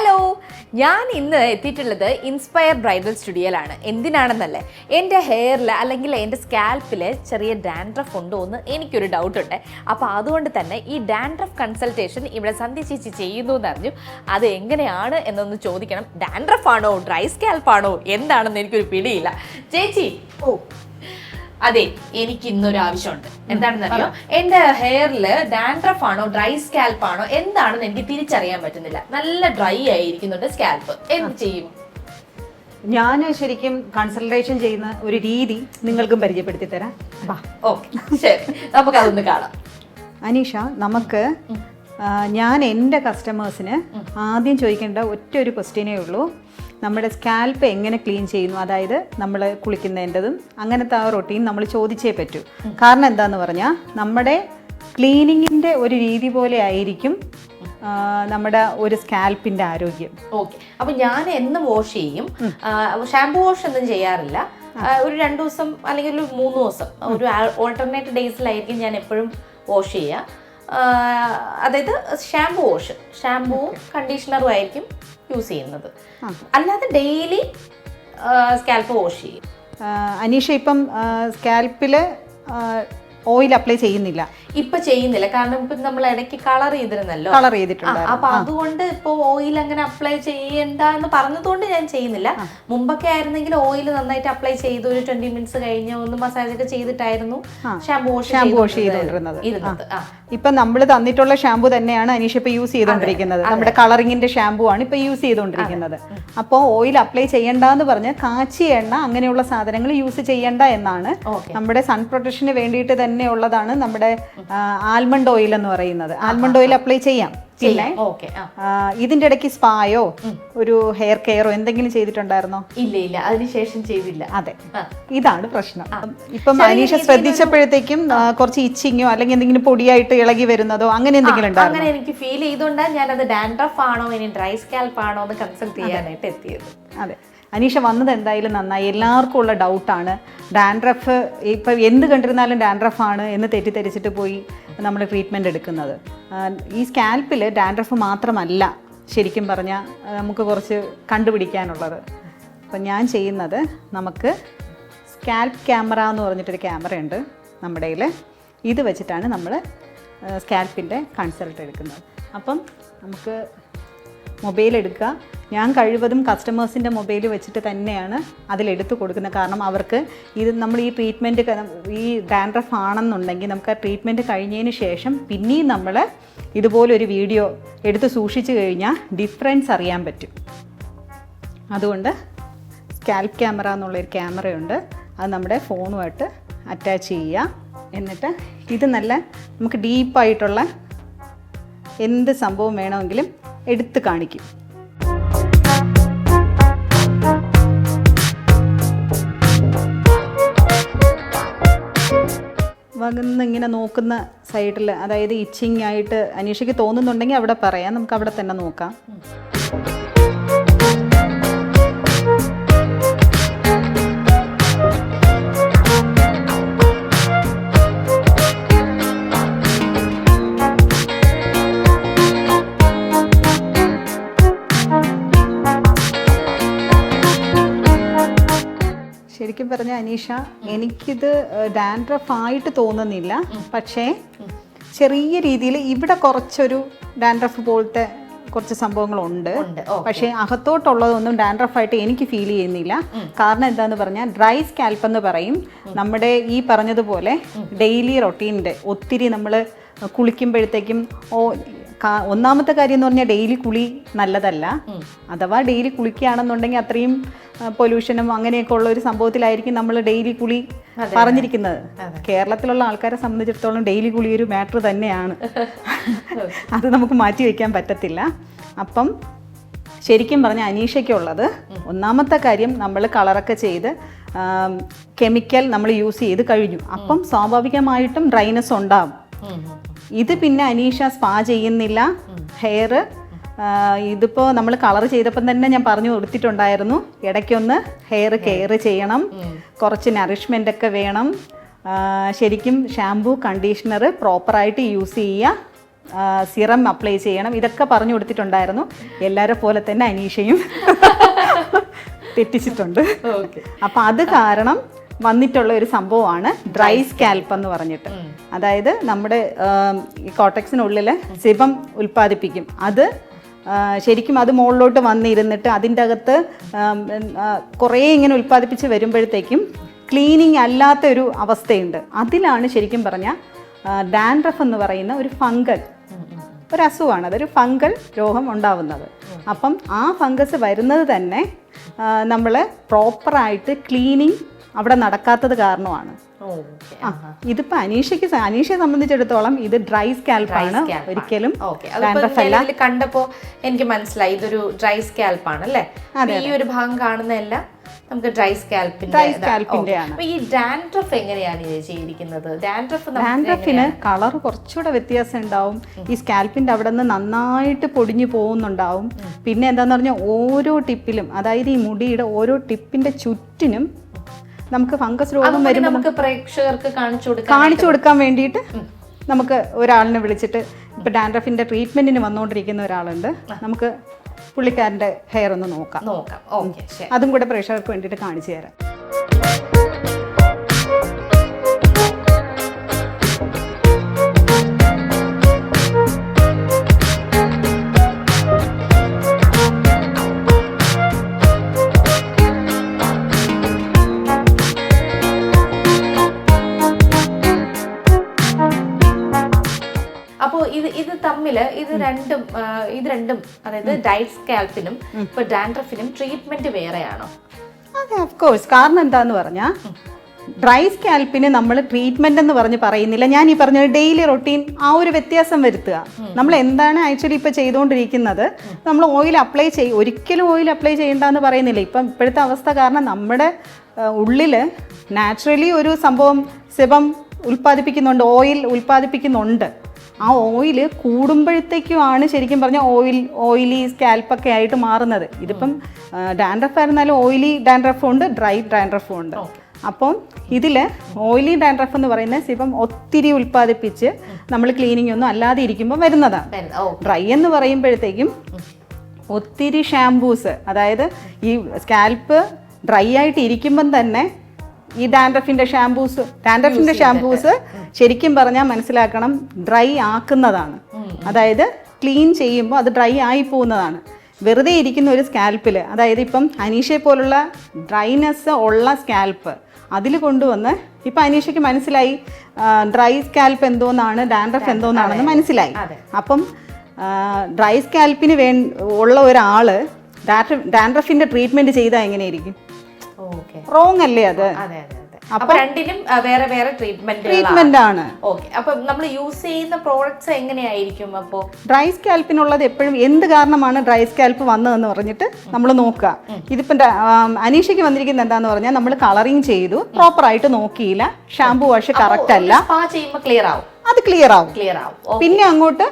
Hello, ഞാൻ ഇന്ന് എത്തിയിട്ടുള്ളത് ഇൻസ്പയർ ബ്രൈഡൽ സ്റ്റുഡിയോയിലാണ്. എന്തിനാണെന്നല്ലേ, എൻ്റെ ഹെയറിൽ അല്ലെങ്കിൽ എൻ്റെ സ്കാൽപ്പിൽ ചെറിയ ഡാൻഡ്രഫ് ഉണ്ടോ എന്ന് എനിക്കൊരു ഡൗട്ടുണ്ട്. അപ്പോൾ അതുകൊണ്ട് തന്നെ ഈ ഡാൻഡ്രഫ് കൺസൾട്ടേഷൻ ഇവിടെ സന്ധ്യ ചേച്ചി ചെയ്യുന്നു എന്നറിഞ്ഞു. അത് എങ്ങനെയാണ് എന്നൊന്ന് ചോദിക്കണം. ഡാൻഡ്രഫ് ആണോ, ഡ്രൈ സ്കാൽപ്പാണോ, എന്താണെന്ന് എനിക്കൊരു പിടിയില്ല. ചേച്ചി, അതെ, എനിക്ക് ഇന്നൊരു ആവശ്യമുണ്ട്. എന്താണെന്നറിയോ, എന്റെ ഹെയറിൽ ഡാൻഡ്രഫ് ആണോ ഡ്രൈ സ്കാൽപ്പ് ആണോ എന്താണെന്ന് എനിക്ക് തിരിച്ചറിയാൻ പറ്റുന്നില്ല. നല്ല ഡ്രൈ ആയിരിക്കുന്നുണ്ട് സ്കാൽപ്പ്. എന്ത് ചെയ്യും? ഞാൻ ശരിക്കും കൺസൾട്ടേഷൻ ചെയ്യുന്ന ഒരു രീതി നിങ്ങൾക്കും പരിചയപ്പെടുത്തി തരാം. ഓക്കെ, ശരി, നമുക്കതൊന്ന് കാണാം. അനീഷ, നമുക്ക് ഞാൻ എൻ്റെ കസ്റ്റമേഴ്സിന് ആദ്യം ചോദിക്കേണ്ട ഒറ്റ ഒരു ക്വസ്റ്റ്യനേ ഉള്ളൂ. നമ്മുടെ സ്കാൽപ്പ് എങ്ങനെ ക്ലീൻ ചെയ്യുന്നു, അതായത് നമ്മൾ കുളിക്കുന്നതിൻ്റെതും അങ്ങനത്തെ ആ റൊട്ടീൻ നമ്മൾ ചോദിച്ചേ പറ്റൂ. കാരണം എന്താന്ന് പറഞ്ഞാൽ നമ്മുടെ ക്ലീനിങ്ങിൻ്റെ ഒരു രീതി പോലെ ആയിരിക്കും നമ്മുടെ ഒരു സ്കാൽപ്പിൻ്റെ ആരോഗ്യം. ഓക്കെ, അപ്പം ഞാൻ എന്നും വാഷ് ചെയ്യും. ഷാംപൂ വാഷ് ഒന്നും ചെയ്യാറില്ല. ഒരു 2 ദിവസം അല്ലെങ്കിൽ ഒരു 3 ദിവസം, ഒരു ഓൾട്ടർനേറ്റ് ഡേയ്സിലായിരിക്കും ഞാൻ എപ്പോഴും വാഷ് ചെയ്യുക. അതായത് ഷാംപൂ വാഷ്, ഷാംപൂവും കണ്ടീഷണറും ആയിരിക്കും യൂസ് ചെയ്യുന്നത്. അല്ലാതെ ഡെയിലി സ്കാൽപ്പ് വാഷ് ചെയ്യും. അനീഷ ഇപ്പം സ്കാൽപ്പിൽ ഓയിൽ അപ്ലൈ ചെയ്യുന്നില്ല? ഇപ്പൊ ചെയ്യുന്നില്ല, കാരണം ഇപ്പൊ നമ്മൾ ഇടയ്ക്ക് കളർ ചെയ്തിരുന്നല്ലോ. കളർ ചെയ്തിട്ടുണ്ട്. അപ്പൊ അതുകൊണ്ട് ഇപ്പൊ ഓയിൽ അങ്ങനെ അപ്ലൈ ചെയ്യണ്ട എന്ന് പറഞ്ഞതുകൊണ്ട് ഞാൻ ചെയ്യുന്നില്ല. മുമ്പൊക്കെ ആയിരുന്നെങ്കിൽ ഓയിൽ നന്നായിട്ട് അപ്ലൈ ചെയ്ത് ഒരു 20 മിനിറ്റ്സ് കഴിഞ്ഞ് ഒന്ന് മസാജ് ഒക്കെ ചെയ്തിട്ടായിരുന്നു ഷാംപൂ വാഷ് ചെയ്തോണ്ടിരുന്നത്. ഇപ്പൊ നമ്മൾ തന്നിട്ടുള്ള ഷാംപൂ തന്നെയാണ് അനീഷ ഇപ്പൊ യൂസ് ചെയ്തോണ്ടിരിക്കുന്നത്. നമ്മുടെ കളറിങ്ങിന്റെ ഷാംപൂ ആണ് ഇപ്പൊ യൂസ് ചെയ്തോണ്ടിരിക്കുന്നത്. അപ്പോൾ ഓയിൽ അപ്ലൈ ചെയ്യണ്ടെന്ന് പറഞ്ഞ് കാച്ചി എണ്ണ അങ്ങനെയുള്ള സാധനങ്ങൾ യൂസ് ചെയ്യണ്ട എന്നാണ്. നമ്മുടെ സൺ പ്രൊട്ടക്ഷന് വേണ്ടിയിട്ട് തന്നെ ഉള്ളതാണ് നമ്മുടെ ആൽമണ്ട് ഓയിൽ എന്ന് പറയുന്നത്. ആൽമണ്ട് ഓയിൽ അപ്ലൈ ചെയ്യാം. പിന്നെ ഇതിന്റെ ഇടയ്ക്ക് സ്പായോ ഒരു ഹെയർ കെയറോ എന്തെങ്കിലും ചെയ്തിട്ടുണ്ടായിരുന്നോ? ഇല്ല, അതിനുശേഷം ചെയ്തില്ല. അതെ, ഇതാണ് പ്രശ്നം. ഇപ്പം അനീഷ ശ്രദ്ധിച്ചപ്പോഴത്തേക്കും കുറച്ച് ഇച്ചിങ്ങോ അല്ലെങ്കിൽ എന്തെങ്കിലും പൊടിയായിട്ട് ഇളകി വരുന്നതോ അങ്ങനെ എന്തെങ്കിലും ഉണ്ടായിരുന്നു? അങ്ങനെ എനിക്ക് ഫീൽ ചെയ്തുകൊണ്ടാണ് ഞാനത് ഡാൻഡ്രഫ് ആണോ ഇനി ഡ്രൈ സ്കാൽപ്പ് ആണോ എന്ന് കൺസൾട്ട് ചെയ്യാനായിട്ട് എത്തിയത്. അതെ, അനീഷ വന്നത് എന്തായാലും നന്നായി. എല്ലാവർക്കും ഉള്ള ഡൗട്ടാണ് ഡാൻഡ്രഫ്. ഇപ്പം എന്ത് കണ്ടിരുന്നാലും ഡാൻഡ്രഫ് ആണ് എന്ന് തെറ്റിദ്ധരിച്ചിട്ട് പോയി നമ്മൾ ട്രീറ്റ്മെൻറ്റ് എടുക്കുന്നത്. ഈ സ്കാൽപ്പിൽ ഡാൻഡ്രഫ് മാത്രമല്ല ശരിക്കും പറഞ്ഞാൽ നമുക്ക് കുറച്ച് കണ്ടുപിടിക്കാനുള്ളത്. അപ്പം ഞാൻ ചെയ്യുന്നത്, നമുക്ക് സ്കാൽപ്പ് ക്യാമറ എന്ന് പറഞ്ഞിട്ടൊരു ക്യാമറയുണ്ട് നമ്മുടെ കയ്യിൽ. ഇത് വെച്ചിട്ടാണ് നമ്മൾ സ്കാൽപ്പിൻ്റെ കൺസൾട്ട് എടുക്കുന്നത്. അപ്പം നമുക്ക് മൊബൈൽ എടുക്കുക. ഞാൻ കഴിവതും കസ്റ്റമേഴ്സിൻ്റെ മൊബൈൽ വെച്ചിട്ട് തന്നെയാണ് അതിലെടുത്ത് കൊടുക്കുന്നത്. കാരണം അവർക്ക് ഇത് നമ്മൾ ഈ ട്രീറ്റ്മെൻറ്റ് ഈ ഡാൻഡ്രഫ് ആണെന്നുണ്ടെങ്കിൽ നമുക്ക് ആ ട്രീറ്റ്മെൻറ്റ് കഴിഞ്ഞതിന് ശേഷം പിന്നെയും നമ്മൾ ഇതുപോലൊരു വീഡിയോ എടുത്ത് സൂക്ഷിച്ചു കഴിഞ്ഞാൽ ഡിഫറൻസ് അറിയാൻ പറ്റും. അതുകൊണ്ട് സ്കാൽപ്പ് ക്യാമറ എന്നുള്ളൊരു ക്യാമറയുണ്ട്. അത് നമ്മുടെ ഫോണുമായിട്ട് അറ്റാച്ച് ചെയ്യുക. എന്നിട്ട് ഇത് നല്ല നമുക്ക് ഡീപ്പായിട്ടുള്ള എന്ത് സംഭവം വേണമെങ്കിലും എടുത്ത് കാണിക്കും. ഇങ്ങനെ നോക്കുന്ന സൈഡിൽ, അതായത് ഇച്ചിങ് ആയിട്ട് അനീഷയ്ക്ക് തോന്നുന്നുണ്ടെങ്കിൽ അവിടെ പറയാം, നമുക്ക് അവിടെ തന്നെ നോക്കാം. ശരിക്കും പറഞ്ഞ അനീഷ, എനിക്കിത് ഡാൻഡ്രഫ് ആയിട്ട് തോന്നുന്നില്ല. പക്ഷേ ചെറിയ രീതിയിൽ ഇവിടെ കുറച്ചൊരു ഡാൻഡ്രഫ് പോലത്തെ കുറച്ച് സംഭവങ്ങളുണ്ട്. പക്ഷേ അകത്തോട്ടുള്ളതൊന്നും ഡാൻഡ്രഫ് ആയിട്ട് എനിക്ക് ഫീൽ ചെയ്യുന്നില്ല. കാരണം എന്താന്ന് പറഞ്ഞാൽ ഡ്രൈ സ്കാൽപ്പ് എന്ന് പറയും. നമ്മുടെ ഈ പറഞ്ഞതുപോലെ ഡെയിലി റൊട്ടീനിൻ്റെ ഒത്തിരി നമ്മൾ കുളിക്കുമ്പോഴത്തേക്കും ഒന്നാമത്തെ കാര്യം എന്ന് പറഞ്ഞാൽ ഡെയിലി കുളി നല്ലതല്ല. അഥവാ ഡെയിലി കുളിക്കുകയാണെന്നുണ്ടെങ്കിൽ അത്രയും പൊല്യൂഷനും അങ്ങനെയൊക്കെ ഉള്ള ഒരു സംഭവത്തിലായിരിക്കും നമ്മൾ ഡെയിലി കുളി പറഞ്ഞിരിക്കുന്നത്. കേരളത്തിലുള്ള ആൾക്കാരെ സംബന്ധിച്ചിടത്തോളം ഡെയിലി കുളി ഒരു മാറ്റർ തന്നെയാണ്. അത് നമുക്ക് മാറ്റി വയ്ക്കാൻ പറ്റത്തില്ല. അപ്പം ശരിക്കും പറഞ്ഞാൽ അനീഷയ്ക്കുള്ളത് ഒന്നാമത്തെ കാര്യം, നമ്മൾ കളറൊക്കെ ചെയ്ത് കെമിക്കൽ നമ്മൾ യൂസ് ചെയ്ത് കഴിഞ്ഞു. അപ്പം സ്വാഭാവികമായിട്ടും ഡ്രൈനെസ് ഉണ്ടാകും. ഇത് പിന്നെ അനീഷ സ്പാ ചെയ്യുന്നില്ല. ഹെയർ ഇതിപ്പോൾ നമ്മൾ കളർ ചെയ്തപ്പം തന്നെ ഞാൻ പറഞ്ഞു കൊടുത്തിട്ടുണ്ടായിരുന്നു, ഇടയ്ക്കൊന്ന് ഹെയർ കെയർ ചെയ്യണം, കുറച്ച് നറിഷ്മെൻ്റ് ഒക്കെ വേണം. ശരിക്കും ഷാംപൂ കണ്ടീഷണർ പ്രോപ്പറായിട്ട് യൂസ് ചെയ്യുക. സിറം അപ്ലൈ ചെയ്യണം, ഇതൊക്കെ പറഞ്ഞു കൊടുത്തിട്ടുണ്ടായിരുന്നു. എല്ലാവരെ പോലെ തന്നെ അനീഷയും തെറ്റിച്ചിട്ടുണ്ട്. അപ്പം അത് കാരണം വന്നിട്ടുള്ള ഒരു സംഭവമാണ് ഡ്രൈ സ്കാൽപ്പ് എന്ന് പറഞ്ഞിട്ട്. അതായത് നമ്മുടെ ഈ കോട്ടക്സിനുള്ളിൽ സിബം ഉൽപ്പാദിപ്പിക്കും. അത് ശരിക്കും അത് മുകളിലോട്ട് വന്നിരുന്നിട്ട് അതിൻ്റെ അകത്ത് കുറേ ഇങ്ങനെ ഉൽപ്പാദിപ്പിച്ച് വരുമ്പോഴത്തേക്കും ക്ലീനിങ് അല്ലാത്തൊരു അവസ്ഥയുണ്ട്. അതിലാണ് ശരിക്കും പറഞ്ഞാൽ ഡാൻഡ്രഫ് എന്ന് പറയുന്ന ഒരു ഫംഗൽ ഒരു അസുഖമാണ്, അതൊരു ഫംഗൽ രോഗം ഉണ്ടാവുന്നത്. അപ്പം ആ ഫംഗസ് വരുന്നത് തന്നെ നമ്മൾ പ്രോപ്പറായിട്ട് ക്ലീനിങ് അവിടെ നടക്കാത്തത് കാരണമാണ്. ഇതിപ്പോ അനീഷയെ സംബന്ധിച്ചിടത്തോളം ഇത് ഡ്രൈ സ്കാൽപ്പാണ്, ഒരിക്കലും കണ്ടപ്പോ എനിക്ക് മനസ്സിലായി ഇതൊരു ഡ്രൈ സ്കാൽപ്പാണ് അല്ലേ. ഈ ഒരു ഭാഗം കാണുന്നതെല്ലാം നമുക്ക് ഡ്രൈ സ്കാൽപ്പിന്റെ ആണ്. ഈ ഡാൻഡ്രഫ് എങ്ങനെയാണ് ഇത് ചെയ്തിരിക്കുന്നത്? ഡാൻഡ്രഫിന് കളർ കുറച്ചുകൂടെ വ്യത്യാസം ഉണ്ടാവും. ഈ സ്കാൽപ്പിന്റെ അവിടെ നിന്ന് നന്നായിട്ട് പൊടിഞ്ഞു പോകുന്നുണ്ടാവും. പിന്നെ എന്താന്ന് പറഞ്ഞാൽ ഓരോ ടിപ്പിലും, അതായത് ഈ മുടിയുടെ ഓരോ ടിപ്പിന്റെ ചുറ്റിനും നമുക്ക് ഫംഗസ് രോഗം വരുമ്പോൾ നമുക്ക് പ്രേക്ഷകർക്ക് കാണിച്ചു കൊടുക്കാൻ വേണ്ടിയിട്ട് നമുക്ക് ഒരാളിനെ വിളിച്ചിട്ട്, ഇപ്പൊ ഡാൻഡ്രഫിന്റെ ട്രീറ്റ്മെന്റിന് വന്നുകൊണ്ടിരിക്കുന്ന ഒരാളുണ്ട്, നമുക്ക് പുള്ളിക്കാരന്റെ ഹെയർ ഒന്ന് നോക്കാം. അതും കൂടെ പ്രേക്ഷകർക്ക് വേണ്ടിയിട്ട് കാണിച്ചു തരാം. അപ്പോൾ ഇത് തമ്മില് ഇത് രണ്ടും അതായത് ഡ്രൈ സ്കാൽപ്പിനും ഇപ്പൊ ഡാൻഡ്രഫിനും ട്രീറ്റ്മെന്റ് വേറെയാണോ? അതെ, ഓഫ് കോഴ്സ്. കാരണം എന്താന്ന് പറഞ്ഞാൽ ഡ്രൈ സ്കാൽപ്പിന് നമ്മൾ ട്രീറ്റ്മെന്റ് എന്ന് പറഞ്ഞ് പറയുന്നില്ല. ഞാൻ ഈ പറഞ്ഞ ഡെയിലി റൊട്ടീൻ ആ ഒരു വ്യത്യാസം വരുത്തുക. നമ്മൾ എന്താണ് ആക്ച്വലി ഇപ്പൊ ചെയ്തുകൊണ്ടിരിക്കുന്നത്, നമ്മൾ ഓയിൽ അപ്ലൈ ഒരിക്കലും ഓയിൽ അപ്ലൈ ചെയ്യേണ്ടെന്ന് പറയുന്നില്ല. ഇപ്പോഴത്തെ അവസ്ഥ കാരണം നമ്മുടെ ഉള്ളില് നാച്ചുറലി ഒരു സംഭവം സെബം ഉൽപ്പാദിപ്പിക്കുന്നുണ്ട്, ഓയിൽ ഉൽപ്പാദിപ്പിക്കുന്നുണ്ട്. ആ ഓയിൽ കൂടുമ്പോഴത്തേക്കുമാണ് ശരിക്കും പറഞ്ഞാൽ ഓയിലി സ്കാൽപ്പൊക്കെ ആയിട്ട് മാറുന്നത്. ഇതിപ്പം ഡാൻഡ്രഫ് ആയിരുന്നാലും ഓയിലി ഡാൻഡ്രഫും ഉണ്ട്, ഡ്രൈ ഡാൻഡ്രഫും ഉണ്ട്. അപ്പം ഇതിൽ ഓയിലി ഡാൻഡ്രഫ് എന്ന് പറയുന്നത് സിബം ഒത്തിരി ഉൽപ്പാദിപ്പിച്ച് നമ്മൾ ക്ലീനിങ് ഒന്നും അല്ലാതെ ഇരിക്കുമ്പോൾ വരുന്നതാണ്. ഡ്രൈ എന്ന് പറയുമ്പോഴത്തേക്കും ഒത്തിരി ഷാംപൂസ്, അതായത് ഈ സ്കാൽപ്പ് ഡ്രൈ ആയിട്ട് ഇരിക്കുമ്പം തന്നെ ഈ ഡാൻഡ്രഫിന്റെ ഷാംപൂസ് ശരിക്കും പറഞ്ഞാൽ മനസ്സിലാക്കണം, ഡ്രൈ ആക്കുന്നതാണ്. അതായത് ക്ലീൻ ചെയ്യുമ്പോൾ അത് ഡ്രൈ ആയി പോകുന്നതാണ്. വെറുതെ ഇരിക്കുന്ന ഒരു സ്കാൽപ്പിൽ, അതായത് ഇപ്പം അനീഷയെ പോലുള്ള ഡ്രൈനെസ് ഉള്ള സ്കാൽപ്പ് അതിൽ കൊണ്ടുവന്ന് ഇപ്പം അനീഷയ്ക്ക് മനസ്സിലായി ഡ്രൈ സ്കാൽപ്പ് എന്തോന്നാണ്, ഡാൻഡ്രഫ് എന്തോന്നാണെന്ന് മനസ്സിലായി. അപ്പം ഡ്രൈ സ്കാൽപ്പിന് ഉള്ള ഒരാള് ഡാൻഡ്രഫിന്റെ ട്രീറ്റ്മെന്റ് ചെയ്താൽ എങ്ങനെയായിരിക്കും? റോങ് അല്ലേ അത്? അപ്പൊ രണ്ടിനും വേറെ വേറെ ട്രീറ്റ്മെന്റ് ആണ്. അപ്പൊ നമ്മൾ യൂസ് ചെയ്യുന്ന പ്രോഡക്ട്സ് എങ്ങനെയായിരിക്കും? അപ്പോൾ ഡ്രൈ സ്കാൽപ്പിനുള്ളത് എപ്പോഴും എന്ത് കാരണമാണ് ഡ്രൈ സ്കാൽപ്പ് വന്നതെന്ന് പറഞ്ഞിട്ട് നമ്മൾ നോക്കുക. ഇതിപ്പം അനീഷയ്ക്ക് വന്നിരിക്കുന്നത് എന്താന്ന് പറഞ്ഞാൽ നമ്മൾ കളറിങ് ചെയ്തു, പ്രോപ്പർ ആയിട്ട് നോക്കിയില്ല, ഷാംപൂ വാഷ് കറക്റ്റ് അല്ല, അത് ക്ലിയർ ആവും. പിന്നെ അങ്ങോട്ട്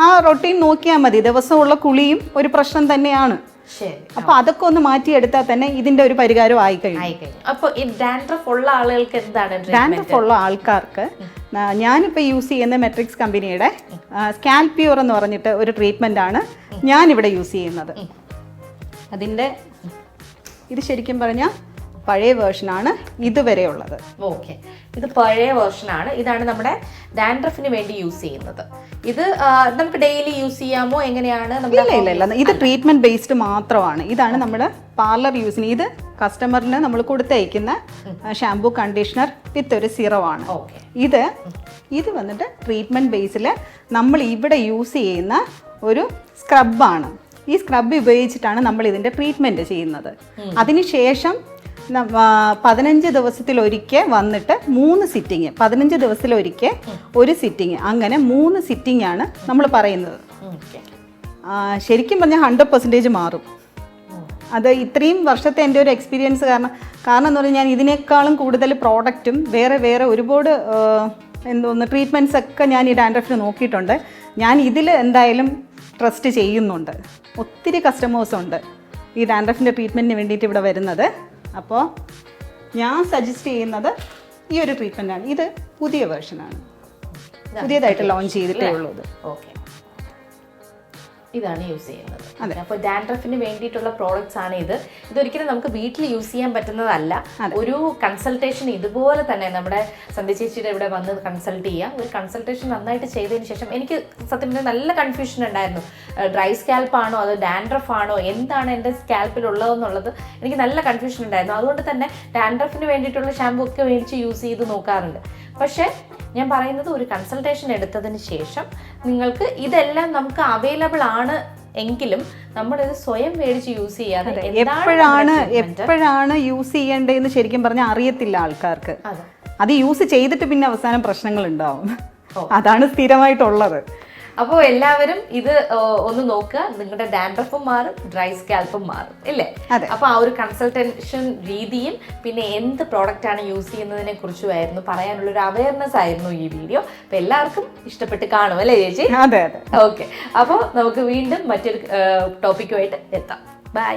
ആ റൊട്ടീൻ നോക്കിയാൽ മതി. ദിവസമുള്ള കുളിയും ഒരു പ്രശ്നം തന്നെയാണ്. അപ്പൊ അതൊക്കെ ഒന്ന് മാറ്റിയെടുത്താൽ തന്നെ ഇതിന്റെ ഒരു പരിഹാരം ആയി കഴിഞ്ഞു. അപ്പൊ ഈ ഡാൻഡ്രഫ് ഉള്ള ആളുകൾക്ക് എന്താണ്? ഡാൻഡ്രഫ് ഉള്ള ആൾക്കാർക്ക് ഞാനിപ്പോൾ യൂസ് ചെയ്യുന്ന മെട്രിക്സ് കമ്പനിയുടെ സ്കാൽപ്യൂർ എന്ന് പറഞ്ഞിട്ട് ഒരു ട്രീറ്റ്മെന്റ് ആണ് ഞാനിവിടെ യൂസ് ചെയ്യുന്നത്. അതിന്റെ ഇത് ശരിക്കും പറഞ്ഞാൽ പഴയ വേർഷനാണ് ഇതുവരെ ഉള്ളത്. ഓക്കെ, ഇത് പഴയ വേർഷനാണ്. ഇതാണ് നമ്മുടെ ഡാൻഡ്രഫിന് വേണ്ടി യൂസ് ചെയ്യുന്നത്. ഇത് നമുക്ക് ഡെയിലി യൂസ് ചെയ്യാമോ? എങ്ങനെയാണ്? ഇല്ല, ഇത് ട്രീറ്റ്മെന്റ് ബേസ്ഡ് മാത്രമാണ്. ഇതാണ് നമ്മുടെ പാർലർ യൂസിന്. ഇത് കസ്റ്റമറിന് നമ്മൾ കൊടുത്തയക്കുന്ന ഷാംപൂ കണ്ടീഷണർ വിത്ത് ഒരു സിറമാണ്. ഇത് വന്നിട്ട് ട്രീറ്റ്മെന്റ് ബേസിൽ നമ്മൾ ഇവിടെ യൂസ് ചെയ്യുന്ന ഒരു സ്ക്രബാണ്. ഈ സ്ക്രബ് ഉപയോഗിച്ചിട്ടാണ് നമ്മൾ ഇതിന്റെ ട്രീറ്റ്മെന്റ് ചെയ്യുന്നത്. അതിനുശേഷം 15 ദിവസത്തിലൊരിക്കൽ വന്നിട്ട് 3 സിറ്റിങ്, 15 ദിവസത്തിലൊരിക്കൽ ഒരു സിറ്റിങ്, അങ്ങനെ 3 സിറ്റിംഗ് ആണ് നമ്മൾ പറയുന്നത്. ശരിക്കും പറഞ്ഞാൽ 100% മാറും. അത് ഇത്രയും വർഷത്തെ എൻ്റെ ഒരു എക്സ്പീരിയൻസ് കാരണം എന്ന് പറഞ്ഞാൽ ഞാൻ ഇതിനേക്കാളും കൂടുതൽ പ്രോഡക്റ്റും വേറെ ഒരുപാട് ട്രീറ്റ്മെൻറ്റ്സ് ഒക്കെ ഞാൻ ഈ ഡാൻഡ്രഫിന് നോക്കിയിട്ടുണ്ട്. ഞാൻ ഇതിൽ എന്തായാലും ട്രസ്റ്റ് ചെയ്യുന്നുണ്ട്. ഒത്തിരി കസ്റ്റമേഴ്സുണ്ട് ഈ ഡാൻഡ്രഫിൻ്റെ ട്രീറ്റ്മെൻറ്റിന് വേണ്ടിയിട്ട് ഇവിടെ വരുന്നത്. അപ്പോൾ ഞാൻ സജസ്റ്റ് ചെയ്യുന്നത് ഈ ഒരു ട്രീറ്റ്മെൻറ്റാണ്. ഇത് പുതിയ വേർഷനാണ്, പുതിയതായിട്ട് ലോഞ്ച് ചെയ്തിട്ടേ ഉള്ളൂ. ഓക്കെ. ഇതാണ് യൂസ് ചെയ്യുന്നത്. അപ്പോൾ ഡാൻഡ്രഫിന് വേണ്ടിയിട്ടുള്ള പ്രോഡക്റ്റ്സ് ആണ് ഇതൊരിക്കലും നമുക്ക് വീട്ടിൽ യൂസ് ചെയ്യാൻ പറ്റുന്നതല്ല. ഒരു കൺസൾട്ടേഷൻ ഇതുപോലെ തന്നെ നമ്മുടെ സന്ധ്യ ചേച്ചിയുടെ ഇവിടെ വന്ന് കൺസൾട്ട് ചെയ്യാം. ഒരു കൺസൾട്ടേഷൻ നന്നായിട്ട് ചെയ്തതിന് ശേഷം എനിക്ക് സത്യം പറഞ്ഞാൽ നല്ല കൺഫ്യൂഷൻ ഉണ്ടായിരുന്നു. ഡ്രൈ സ്കാൽപ്പ് ആണോ അതോ ഡാൻഡ്രഫ് ആണോ, എന്താണ് എൻ്റെ സ്കാൽപ്പിൽ ഉള്ളതെന്നുള്ളത് എനിക്ക് നല്ല കൺഫ്യൂഷൻ ഉണ്ടായിരുന്നു. അതുകൊണ്ട് തന്നെ ഡാൻഡ്രഫിന് വേണ്ടിയിട്ടുള്ള ഷാമ്പു ഒക്കെ മേടിച്ച് യൂസ് ചെയ്ത് നോക്കാറുണ്ട്. പക്ഷേ ഞാൻ പറയുന്നത് ഒരു കൺസൾട്ടേഷൻ എടുത്തതിന് ശേഷം നിങ്ങൾക്ക് ഇതെല്ലാം നമുക്ക് അവൈലബിൾ ആണ് എങ്കിലും നമ്മളിത് സ്വയം മേടിച്ച് യൂസ് ചെയ്യാതെ എപ്പോഴാണ് യൂസ് ചെയ്യേണ്ടതെന്ന് ശരിക്കും പറഞ്ഞാൽ അറിയത്തില്ല ആൾക്കാർക്ക്. അത് യൂസ് ചെയ്തിട്ട് പിന്നെ അവസാനം പ്രശ്നങ്ങൾ ഉണ്ടാവും. അതാണ് സ്ഥിരമായിട്ടുള്ളത്. അപ്പോൾ എല്ലാവരും ഇത് ഒന്ന് നോക്കുക. നിങ്ങളുടെ ഡാൻഡ്രഫും മാറും, ഡ്രൈ സ്കാൽപ്പും മാറും, ഇല്ലേ? അപ്പോൾ ആ ഒരു കൺസൾട്ടേഷൻ രീതിയും പിന്നെ എന്ത് പ്രോഡക്റ്റ് ആണ് യൂസ് ചെയ്യുന്നതിനെ കുറിച്ചുമായിരുന്നു പറയാനുള്ള ഒരു അവയർനെസ് ആയിരുന്നു ഈ വീഡിയോ. അപ്പോൾ എല്ലാവർക്കും ഇഷ്ടപ്പെട്ട് കാണും, അല്ലേ ചേച്ചി? അതെ. ഓക്കെ, അപ്പോൾ നമുക്ക് വീണ്ടും മറ്റൊരു ടോപ്പിക്കുമായിട്ട് എത്താം. ബൈ.